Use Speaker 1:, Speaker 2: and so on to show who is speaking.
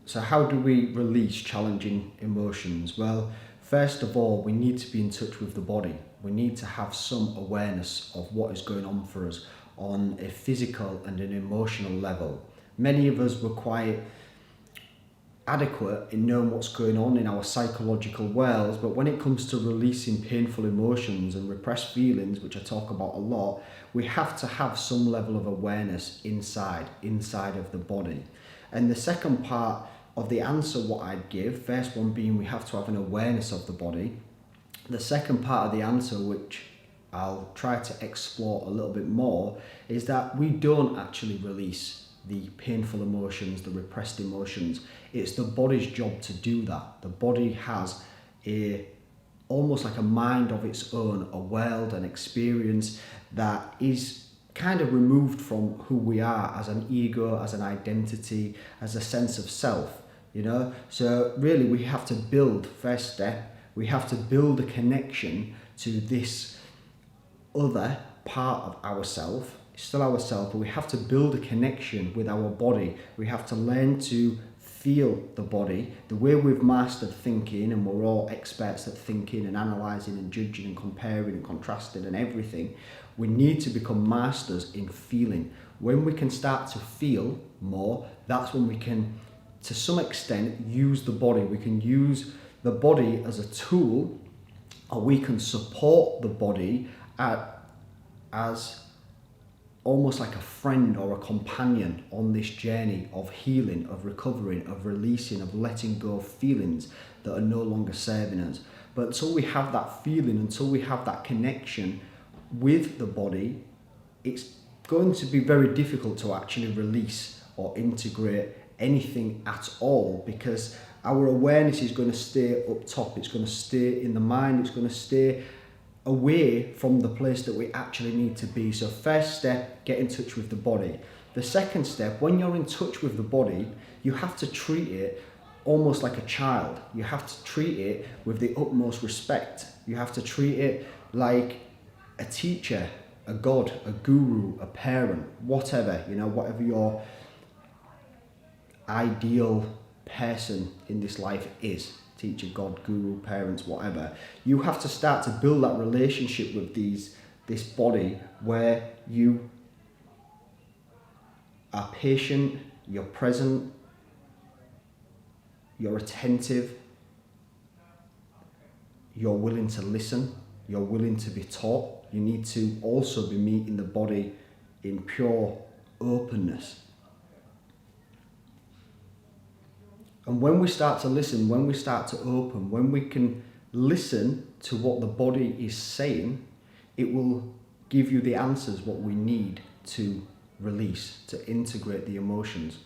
Speaker 1: So how do we release challenging emotions? Well, first of all, we need to be in touch with the body. We need to have some awareness of what is going on for us on a physical and an emotional level. Many of us were quite adequate in knowing what's going on in our psychological worlds, but when it comes to releasing painful emotions and repressed feelings, which I talk about a lot, we have to have some level of awareness inside of the body. And the second part of the answer, what I'd give, first one being we have to have an awareness of the body. The second part of the answer, which I'll try to explore a little bit more, is that we don't actually release the painful emotions, the repressed emotions. It's the body's job to do that. The body has almost like a mind of its own, a world, an experience that is kind of removed from who we are as an ego, as an identity, as a sense of self, you know? So really we have to build, first step, we have to build a connection to this other part of ourself. It's still ourself, but we have to build a connection with our body. We have to learn to feel the body. The way we've mastered thinking, and we're all experts at thinking and analysing and judging and comparing and contrasting and everything, we need to become masters in feeling. When we can start to feel more, that's when we can, to some extent, use the body. We can use the body as a tool, or we can support the body as almost like a friend or a companion on this journey of healing, of recovering, of releasing, of letting go of feelings that are no longer serving us. But until we have that feeling, until we have that connection with the body, it's going to be very difficult to actually release or integrate anything at all, because our awareness is going to stay up top, it's going to stay in the mind, it's going to stay away from the place that we actually need to be. So first step, get in touch with the body. The second step, when you're in touch with the body, you have to treat it almost like a child. You have to treat it with the utmost respect. You have to treat it like a teacher, a god, a guru, a parent, whatever, you know, whatever your ideal person in this life is. Teacher, God, guru, parents, whatever. You have to start to build that relationship with this body where you are patient, you're present, you're attentive, you're willing to listen, you're willing to be taught. You need to also be meeting the body in pure openness. And when we start to listen, when we start to open, when we can listen to what the body is saying, it will give you the answers what we need to release, to integrate the emotions.